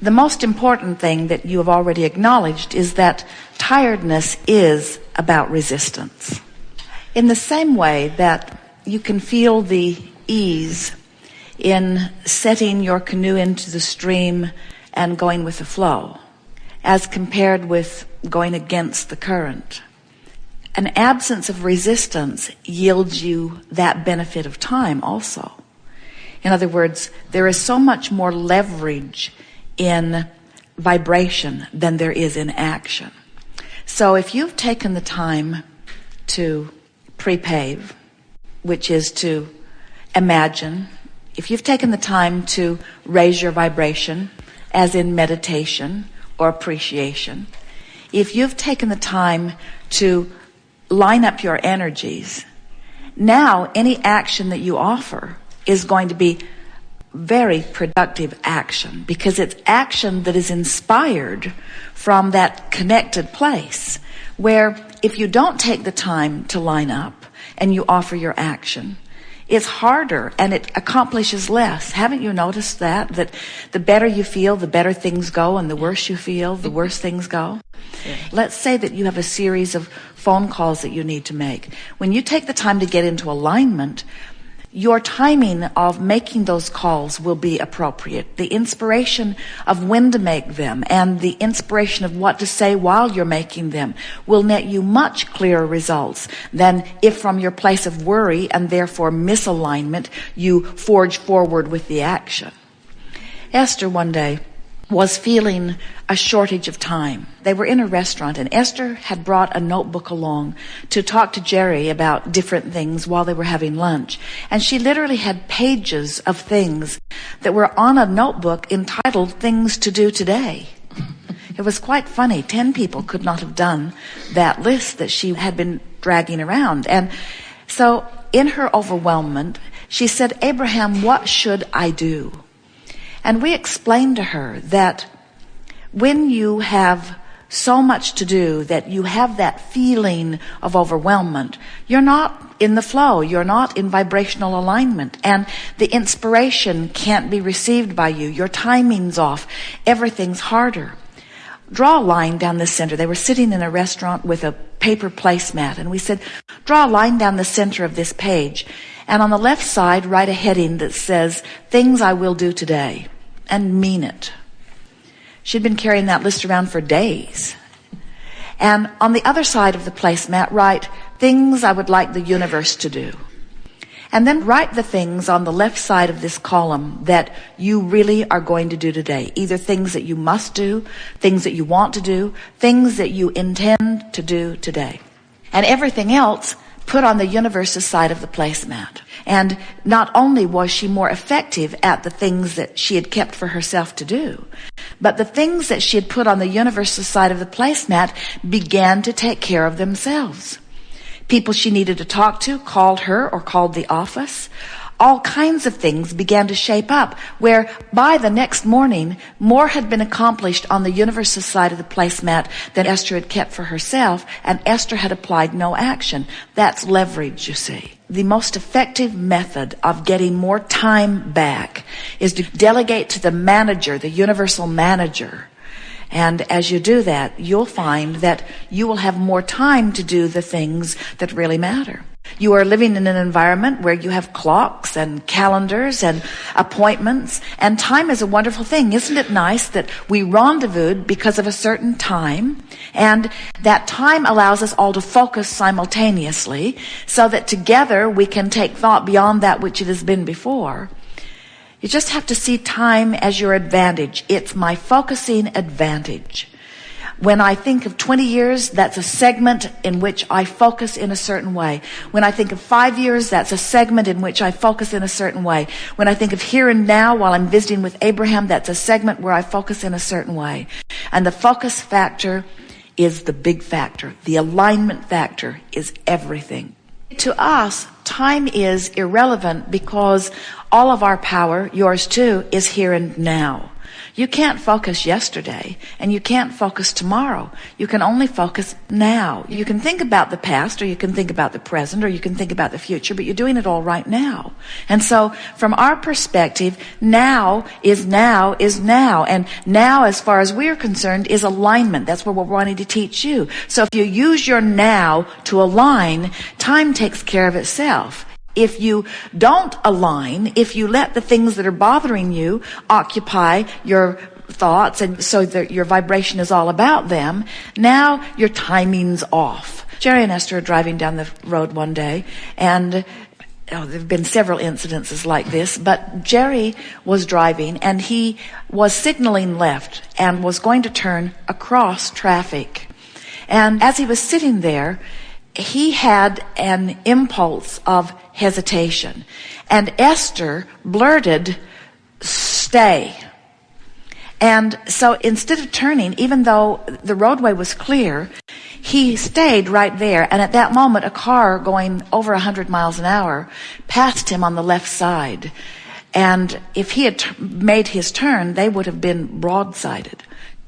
The most important thing that you have already acknowledged is that tiredness is about resistance. In the same way that you can feel the ease in setting your canoe into the stream and going with the flow, as compared with going against the current. An absence of resistance yields you that benefit of time also. In other words, there is so much more leverage in vibration than there is in action. So if you've taken the time to pre-pave, which is to imagine, if you've taken the time to raise your vibration, as in meditation or appreciation, if you've taken the time to line up your energies, now any action that you offer is going to be very productive action, because it's action that is inspired from that connected place, where if you don't take the time to line up and you offer your action, it's harder and it accomplishes less. Haven't you noticed that the better you feel, the better things go, and the worse you feel, the worse things go? Yeah. Let's say that you have a series of phone calls that you need to make. When you take the time to get into alignment, your timing of making those calls will be appropriate. The inspiration of when to make them and the inspiration of what to say while you're making them will net you much clearer results than if from your place of worry and therefore misalignment you forge forward with the action. Esther one day was feeling a shortage of time. They were in a restaurant, and Esther had brought a notebook along to talk to Jerry about different things while they were having lunch. And she literally had pages of things that were on a notebook entitled Things to Do Today. It was quite funny. 10 people could not have done that list that she had been dragging around. And so in her overwhelmment, she said, "Abraham, what should I do?" And we explained to her that when you have so much to do, that you have that feeling of overwhelmment, you're not in the flow, you're not in vibrational alignment, and the inspiration can't be received by you. Your timing's off. Everything's harder. Draw a line down the center. They were sitting in a restaurant with a paper placemat, and we said, draw a line down the center of this page, and on the left side, write a heading that says, "Things I will do today," and mean it. She'd been carrying that list around for days. And on the other side of the placemat, write, "Things I would like the universe to do." And then write the things on the left side of this column that you really are going to do today. Either things that you must do, things that you want to do, things that you intend to do today. And everything else put on the universe's side of the placemat. And not only was she more effective at the things that she had kept for herself to do, but the things that she had put on the universe's side of the placemat began to take care of themselves. People she needed to talk to called her or called the office. All kinds of things began to shape up, where by the next morning, more had been accomplished on the universe's side of the placemat than Esther had kept for herself, and Esther had applied no action. That's leverage, you see. The most effective method of getting more time back is to delegate to the manager, the universal manager. And as you do that, you'll find that you will have more time to do the things that really matter. You are living in an environment where you have clocks and calendars and appointments, and time is a wonderful thing. Isn't it nice that we rendezvoused because of a certain time, and that time allows us all to focus simultaneously so that together we can take thought beyond that which it has been before? You just have to see time as your advantage. It's my focusing advantage. When I think of 20 years, that's a segment in which I focus in a certain way. When I think of 5 years, that's a segment in which I focus in a certain way. When I think of here and now while I'm visiting with Abraham, that's a segment where I focus in a certain way. And the focus factor is the big factor. The alignment factor is everything. To us, time is irrelevant because all of our power, yours too, is here and now. You can't focus yesterday, and you can't focus tomorrow. You can only focus now. You can think about the past, or you can think about the present, or you can think about the future, but you're doing it all right now. And so, from our perspective, now is now is now. And now, as far as we're concerned, is alignment. That's what we're wanting to teach you. So if you use your now to align, time takes care of itself. If you don't align, if you let the things that are bothering you occupy your thoughts, and so that your vibration is all about them, now your timing's off. Jerry and Esther are driving down the road one day, and there have been several incidences like this, but Jerry was driving and he was signaling left and was going to turn across traffic. And as he was sitting there, he had an impulse of hesitation. And Esther blurted, "Stay." And so instead of turning, even though the roadway was clear, he stayed right there. And at that moment, a car going over 100 miles an hour passed him on the left side. And if he had made his turn, they would have been broadsided.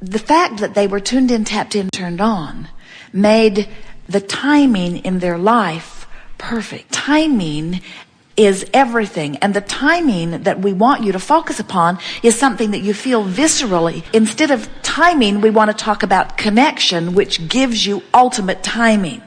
The fact that they were tuned in, tapped in, turned on made the timing in their life perfect. Timing is everything, and the timing that we want you to focus upon is something that you feel viscerally. Instead of timing, we want to talk about connection, which gives you ultimate timing.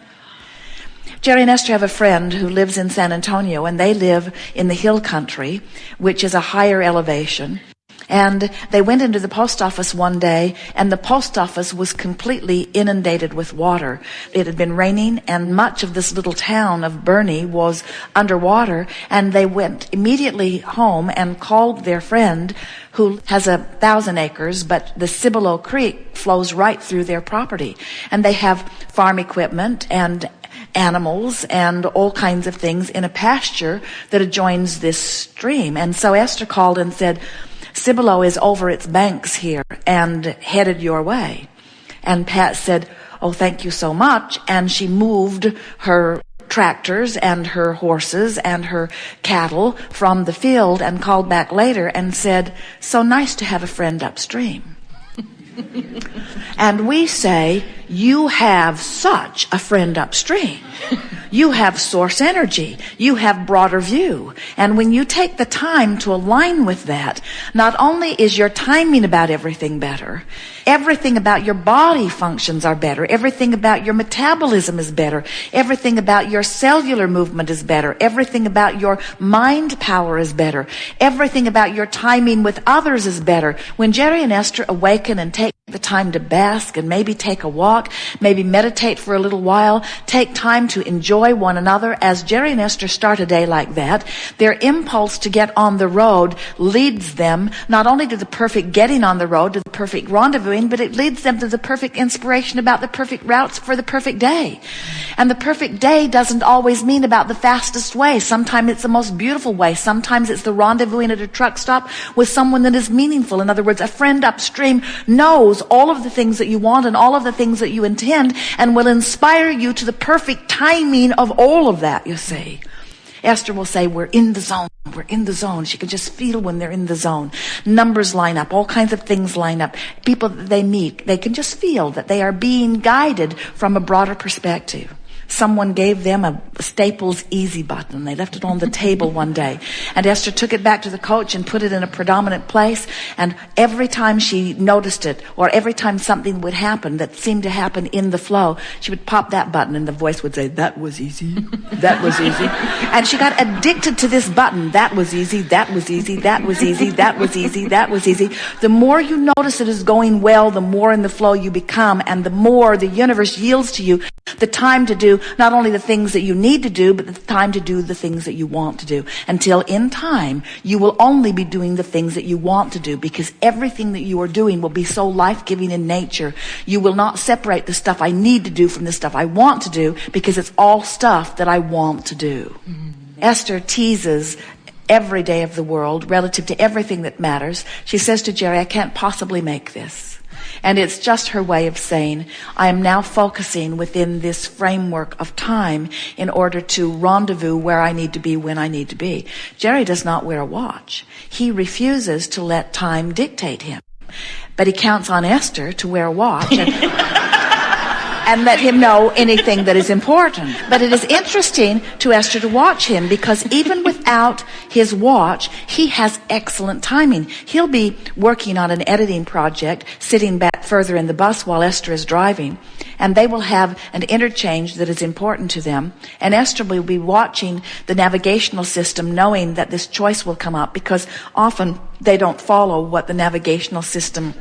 Jerry and Esther have a friend who lives in San Antonio, and they live in the hill country, which is a higher elevation. And they went into the post office one day, and the post office was completely inundated with water. It had been raining, and much of this little town of Bernie was underwater. And they went immediately home and called their friend, who has 1,000 acres, but the Cibolo Creek flows right through their property. And they have farm equipment and animals and all kinds of things in a pasture that adjoins this stream. And so Esther called and said, "Cibolo is over its banks here and headed your way." And Pat said, "Oh, thank you so much." And she moved her tractors and her horses and her cattle from the field and called back later and said, "So nice to have a friend upstream." And we say, you have such a friend upstream. You have source energy. You have broader view. And when you take the time to align with that, not only is your timing about everything better, everything about your body functions are better. Everything about your metabolism is better. Everything about your cellular movement is better. Everything about your mind power is better. Everything about your timing with others is better. When Jerry and Esther awaken and take the time to bask and maybe take a walk, maybe meditate for a little while, take time to enjoy one another, as Jerry and Esther start a day like that, their impulse to get on the road leads them not only to the perfect getting on the road, to the perfect rendezvousing, but it leads them to the perfect inspiration about the perfect routes for the perfect day. And the perfect day doesn't always mean about the fastest way. Sometimes it's the most beautiful way. Sometimes it's the rendezvousing at a truck stop with someone that is meaningful. In other words, a friend upstream knows all of the things that you want and all of the things that you intend and will inspire you to the perfect timing of all of that, you see. Esther will say, "We're in the zone. We're in the zone." She can just feel when they're in the zone. Numbers line up. All kinds of things line up. People that they meet, they can just feel that they are being guided from a broader perspective. Someone gave them a Staples Easy button. They left it on the table one day. And Esther took it back to the coach and put it in a predominant place. And every time she noticed it, or every time something would happen that seemed to happen in the flow, she would pop that button and the voice would say, "That was easy. That was easy." And she got addicted to this button. That was easy. That was easy. That was easy. That was easy. That was easy. The more you notice it is going well, the more in the flow you become, and the more the universe yields to you the time to do not only the things that you need to do, but the time to do the things that you want to do. Until in time, you will only be doing the things that you want to do, because everything that you are doing will be so life-giving in nature. You will not separate the stuff I need to do from the stuff I want to do, because it's all stuff that I want to do. Esther teases every day of the world relative to everything that matters. She says to Jerry, "I can't possibly make this." And it's just her way of saying, I am now focusing within this framework of time in order to rendezvous where I need to be when I need to be. Jerry does not wear a watch. He refuses to let time dictate him. But he counts on Esther to wear a watch and let him know anything that is important. But it is interesting to Esther to watch him, because even without his watch, he has excellent timing. He'll be working on an editing project, sitting back further in the bus while Esther is driving, and they will have an interchange that is important to them. And Esther will be watching the navigational system, knowing that this choice will come up, because often they don't follow what the navigational system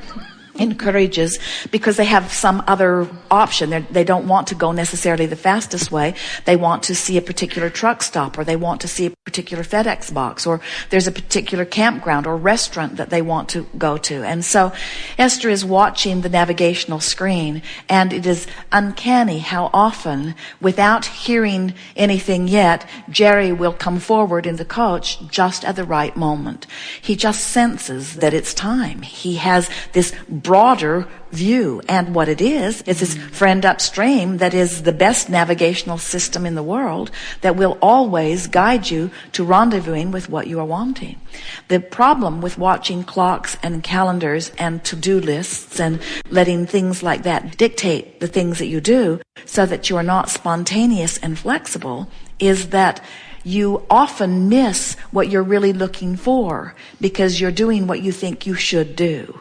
encourages, because they have some other option. They don't want to go necessarily the fastest way. They want to see a particular truck stop, or they want to see a particular FedEx box, or there's a particular campground or restaurant that they want to go to. And so Esther is watching the navigational screen, and it is uncanny how often, without hearing anything yet, Jerry will come forward in the coach just at the right moment. He just senses that it's time. He has this broader view, and what it is this friend upstream that is the best navigational system in the world, that will always guide you to rendezvousing with what you are wanting. The problem with watching clocks and calendars and to-do lists and letting things like that dictate the things that you do, so that you are not spontaneous and flexible, is that you often miss what you're really looking for, because you're doing what you think you should do.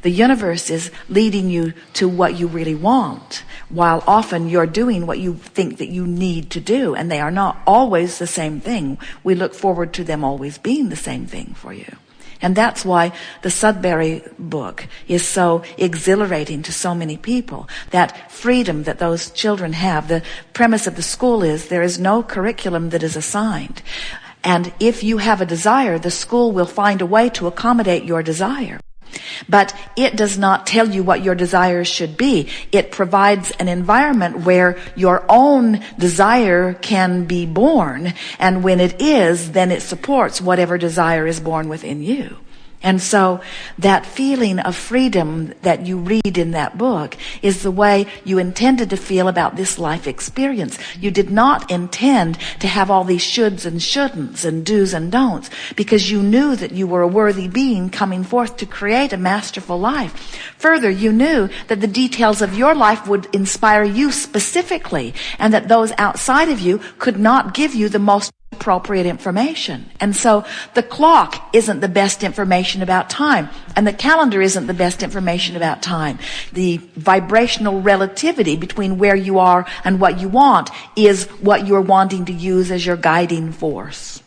The universe is leading you to what you really want, while often you're doing what you think that you need to do, and they are not always the same thing. We look forward to them always being the same thing for you. And that's why the Sudbury book is so exhilarating to so many people. That freedom that those children have. The premise of the school is there is no curriculum that is assigned. And if you have a desire, the school will find a way to accommodate your desire. But it does not tell you what your desires should be. It provides an environment where your own desire can be born. And when it is, then it supports whatever desire is born within you. And so that feeling of freedom that you read in that book is the way you intended to feel about this life experience. You did not intend to have all these shoulds and shouldn'ts and do's and don'ts, because you knew that you were a worthy being coming forth to create a masterful life. Further, you knew that the details of your life would inspire you specifically, and that those outside of you could not give you the most appropriate information. And so the clock isn't the best information about time, and the calendar isn't the best information about time. The vibrational relativity between where you are and what you want is what you're wanting to use as your guiding force.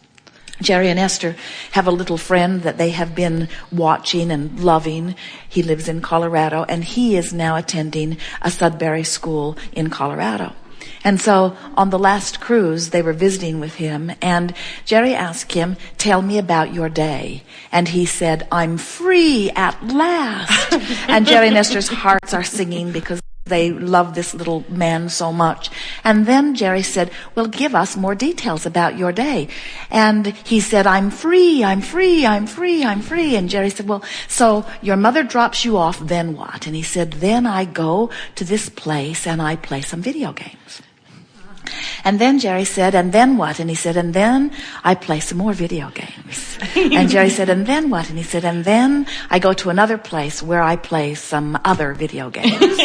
Jerry and Esther have a little friend that they have been watching and loving. He lives in Colorado, and he is now attending a Sudbury school in Colorado. And so on the last cruise, they were visiting with him, and Jerry asked him, "Tell me about your day." And he said, "I'm free at last." And Jerry and Esther's hearts are singing because they love this little man so much. And then Jerry said, "Well, give us more details about your day." And he said, I'm free. And Jerry said, "Well, so your mother drops you off, then what?" And he said, "Then I go to this place and I play some video games." And then Jerry said, "And then what?" And he said, "And then I play some more video games." And Jerry said, "And then what?" And he said, "And then I go to another place where I play some other video games."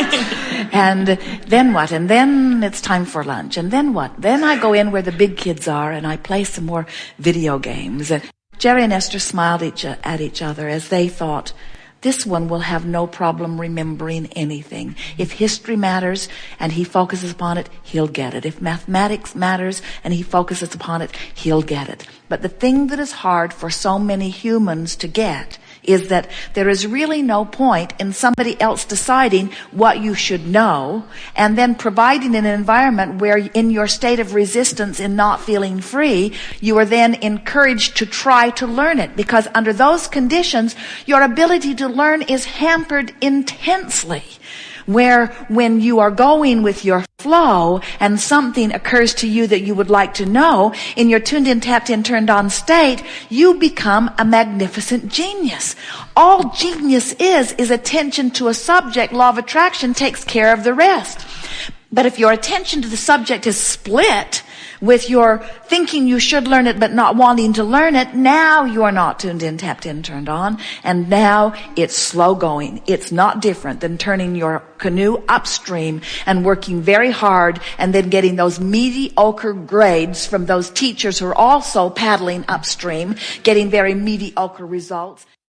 And then what? And then it's time for lunch. And then what? Then I go in where the big kids are and I play some more video games. And Jerry and Esther smiled at each other as they thought, this one will have no problem remembering anything. If history matters and he focuses upon it, he'll get it. If mathematics matters and he focuses upon it, he'll get it. But the thing that is hard for so many humans to get is that there is really no point in somebody else deciding what you should know and then providing an environment where in your state of resistance in not feeling free, you are then encouraged to try to learn it, because under those conditions, your ability to learn is hampered intensely. Where when you are going with your flow and something occurs to you that you would like to know, in your tuned in, tapped in, turned on state, you become a magnificent genius. All genius is attention to a subject. Law of attraction takes care of the rest. But if your attention to the subject is split, With your thinking you should learn it but not wanting to learn it, now you are not tuned in, tapped in, turned on, and now it's slow going. It's not different than turning your canoe upstream and working very hard and then getting those mediocre grades from those teachers who are also paddling upstream, getting very mediocre results.